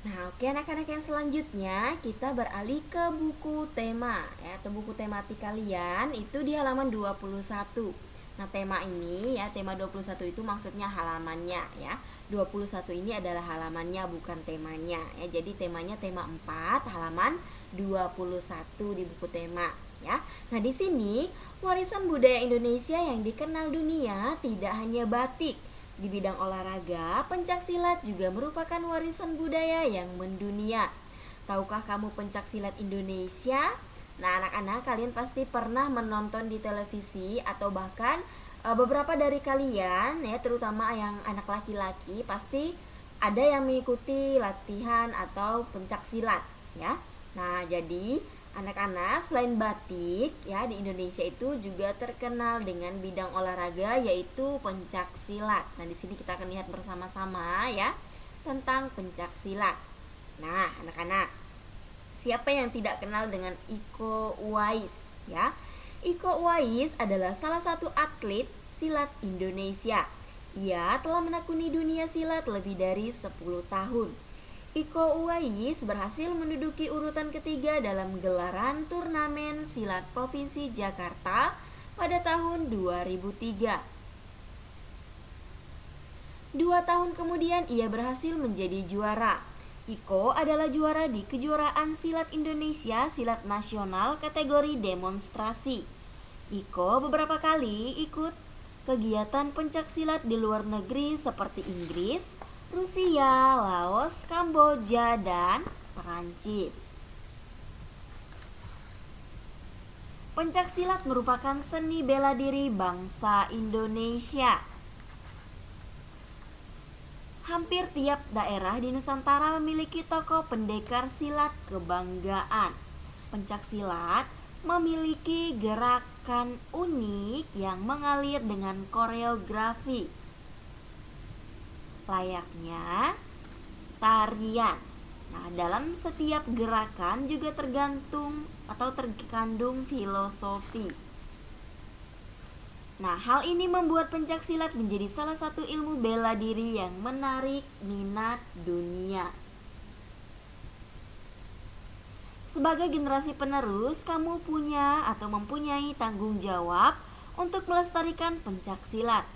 Nah, oke anak-anak, yang selanjutnya kita beralih ke buku tema ya, atau buku tematik kalian itu di halaman 21. Nah, tema ini ya, tema 21 itu maksudnya halamannya ya. 21 ini adalah halamannya bukan temanya ya. Jadi temanya tema 4, halaman 21 di buku tema ya. Nah, di sini warisan budaya Indonesia yang dikenal dunia tidak hanya batik. Di bidang olahraga, pencaksilat juga merupakan warisan budaya yang mendunia. Tahukah kamu pencaksilat Indonesia? Nah, anak-anak, kalian pasti pernah menonton di televisi atau bahkan beberapa dari kalian ya, terutama yang anak laki-laki, pasti ada yang mengikuti latihan atau pencaksilat ya. Nah, jadi anak-anak, selain batik ya, di Indonesia itu juga terkenal dengan bidang olahraga yaitu pencak silat. Nah, di sini kita akan lihat bersama-sama ya tentang pencak silat. Nah, anak-anak, siapa yang tidak kenal dengan Iko Uwais ya? Iko Uwais adalah salah satu atlet silat Indonesia. Ia telah menekuni dunia silat lebih dari 10 tahun. Iko Uwais berhasil menduduki urutan ketiga dalam gelaran turnamen silat Provinsi Jakarta pada tahun 2003. 2 tahun kemudian ia berhasil menjadi juara. Iko adalah juara di kejuaraan silat Indonesia silat nasional kategori demonstrasi. Iko beberapa kali ikut kegiatan pencak silat di luar negeri seperti Inggris, Rusia, Laos, Kamboja, dan Perancis. Pencak silat merupakan seni bela diri bangsa Indonesia. Hampir tiap daerah di Nusantara memiliki tokoh pendekar silat kebanggaan. Pencak silat memiliki gerakan unik yang mengalir dengan koreografi layaknya tarian. Nah, dalam setiap gerakan juga terkandung filosofi. Nah, hal ini membuat pencak silat menjadi salah satu ilmu bela diri yang menarik minat dunia. Sebagai generasi penerus, kamu mempunyai tanggung jawab untuk melestarikan pencak silat.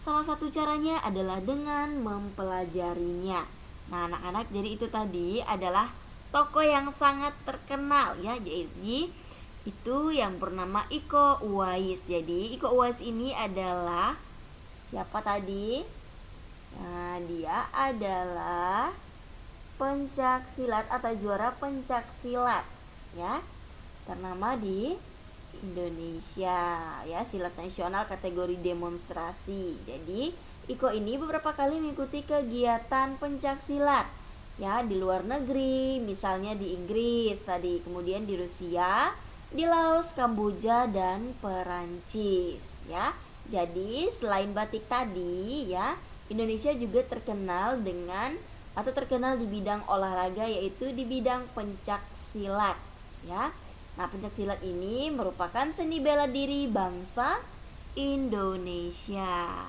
Salah satu caranya adalah dengan mempelajarinya. Nah, anak-anak, jadi itu tadi adalah tokoh yang sangat terkenal ya. Jadi itu yang bernama Iko Uwais. Jadi Iko Uwais ini adalah siapa tadi? Nah, dia adalah pencak silat atau juara pencak silat ya, ternama di Indonesia ya, silat nasional kategori demonstrasi. Jadi Iko ini beberapa kali mengikuti kegiatan pencak silat ya di luar negeri, misalnya di Inggris tadi, kemudian di Rusia, di Laos, Kamboja, dan Perancis ya. Jadi selain batik tadi ya, Indonesia juga terkenal di bidang olahraga, yaitu di bidang pencak silat ya. Nah, pencak silat ini merupakan seni bela diri bangsa Indonesia.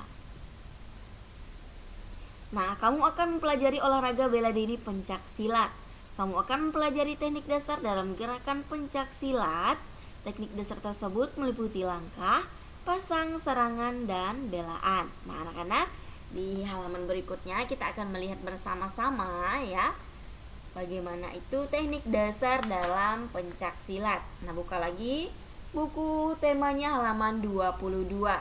Nah, kamu akan mempelajari olahraga bela diri pencak silat. Kamu akan mempelajari teknik dasar dalam gerakan pencak silat. Teknik dasar tersebut meliputi langkah, pasang, serangan, dan belaan. Nah, anak-anak, di halaman berikutnya kita akan melihat bersama-sama ya bagaimana itu teknik dasar dalam pencak silat. Nah, buka lagi buku temanya halaman 22.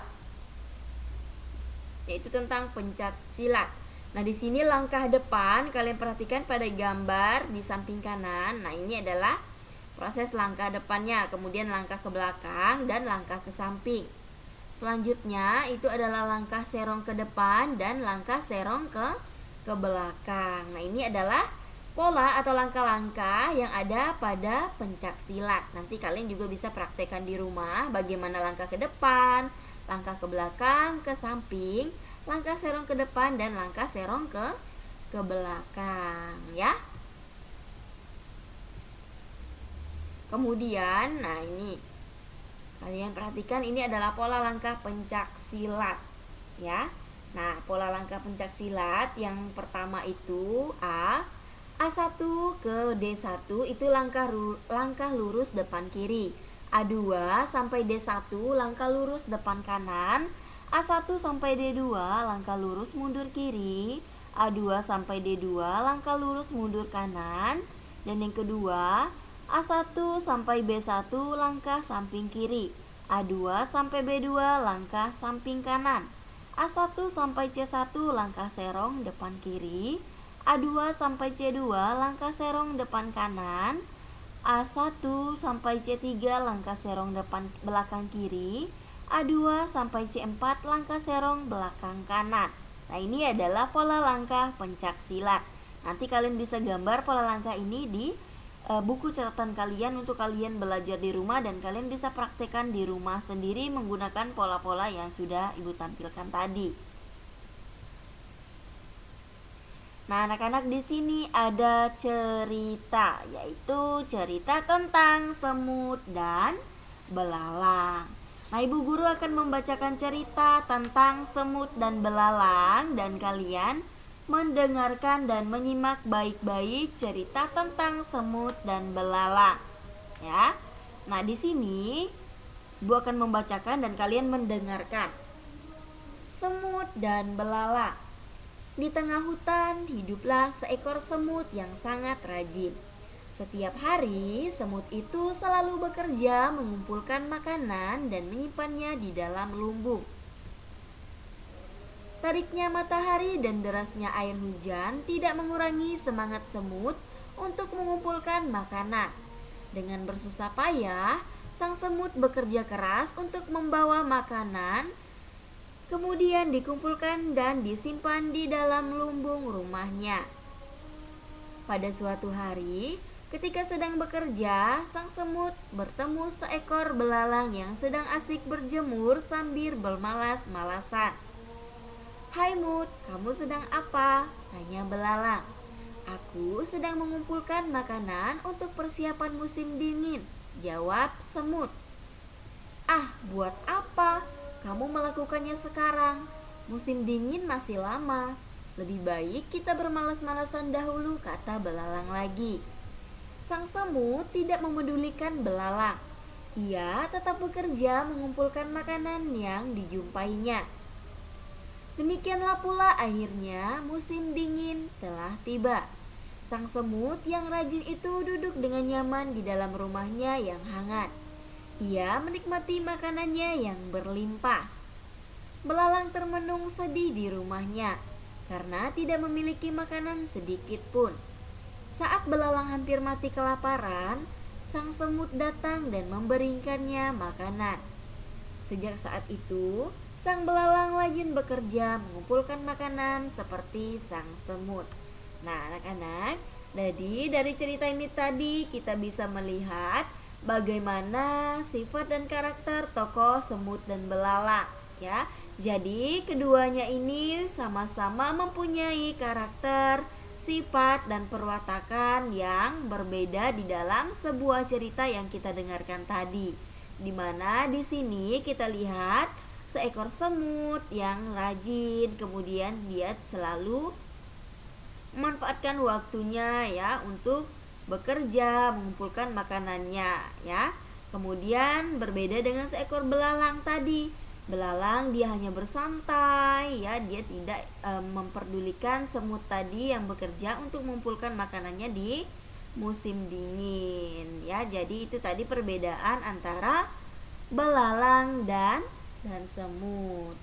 Yaitu tentang pencak silat. Nah, di sini langkah depan kalian perhatikan pada gambar di samping kanan. Nah, ini adalah proses langkah depannya, kemudian langkah ke belakang dan langkah ke samping. Selanjutnya itu adalah langkah serong ke depan dan langkah serong ke belakang. Nah, ini adalah pola atau langkah-langkah yang ada pada pencak silat. Nanti kalian juga bisa praktekkan di rumah bagaimana langkah ke depan, langkah ke belakang, ke samping, langkah serong ke depan, dan langkah serong ke belakang ya. Kemudian, nah ini kalian perhatikan, ini adalah pola langkah pencak silat ya. Nah, pola langkah pencak silat yang pertama itu A. A1 ke D1 itu langkah lurus depan kiri. A2 sampai D1 langkah lurus depan kanan. A1 sampai D2 langkah lurus mundur kiri. A2 sampai D2 langkah lurus mundur kanan. Dan yang kedua, A1 sampai B1 langkah samping kiri. A2 sampai B2 langkah samping kanan. A1 sampai C1 langkah serong depan kiri. A2 sampai C2 langkah serong depan kanan. A1 sampai C3 langkah serong depan belakang kiri. A2 sampai C4 langkah serong belakang kanan. Nah, ini adalah pola langkah pencak silat. Nanti kalian bisa gambar pola langkah ini di buku catatan kalian untuk kalian belajar di rumah, dan kalian bisa praktekkan di rumah sendiri menggunakan pola-pola yang sudah Ibu tampilkan tadi. Nah, anak-anak, di sini ada cerita, yaitu cerita tentang semut dan belalang. Nah, Ibu Guru akan membacakan cerita tentang semut dan belalang, dan kalian mendengarkan dan menyimak baik-baik cerita tentang semut dan belalang. Ya. Nah, di sini Ibu akan membacakan dan kalian mendengarkan. Semut dan belalang. Di tengah hutan hiduplah seekor semut yang sangat rajin. Setiap hari, semut itu selalu bekerja mengumpulkan makanan dan menyimpannya di dalam lumbung. Tariknya matahari dan derasnya air hujan tidak mengurangi semangat semut untuk mengumpulkan makanan. Dengan bersusah payah, sang semut bekerja keras untuk membawa makanan, kemudian dikumpulkan dan disimpan di dalam lumbung rumahnya. Pada suatu hari, ketika sedang bekerja, sang semut bertemu seekor belalang yang sedang asik berjemur sambil bermalas-malasan. "Hai Mut, kamu sedang apa?" tanya belalang. "Aku sedang mengumpulkan makanan untuk persiapan musim dingin," jawab semut. "Ah, buat apa? Kamu melakukannya sekarang. Musim dingin masih lama. Lebih baik kita bermalas-malasan dahulu," kata belalang lagi. Sang semut tidak memedulikan belalang. Ia tetap bekerja mengumpulkan makanan yang dijumpainya. Demikianlah pula akhirnya musim dingin telah tiba. Sang semut yang rajin itu duduk dengan nyaman di dalam rumahnya yang hangat. Ia menikmati makanannya yang berlimpah. Belalang termenung sedih di rumahnya karena tidak memiliki makanan sedikit pun. Saat belalang hampir mati kelaparan, sang semut datang dan memberikannya makanan. Sejak saat itu, sang belalang rajin bekerja mengumpulkan makanan seperti sang semut. Nah, anak-anak, jadi dari cerita ini tadi kita bisa melihat bagaimana sifat dan karakter tokoh semut dan belalang, ya. Jadi keduanya ini sama-sama mempunyai karakter, sifat dan perwatakan yang berbeda di dalam sebuah cerita yang kita dengarkan tadi. Di mana di sini kita lihat seekor semut yang rajin, kemudian dia selalu memanfaatkan waktunya ya untuk bekerja, mengumpulkan makanannya ya. Kemudian berbeda dengan seekor belalang tadi. Belalang dia hanya bersantai ya, dia tidak memperdulikan semut tadi yang bekerja untuk mengumpulkan makanannya di musim dingin ya. Jadi itu tadi perbedaan antara belalang dan semut.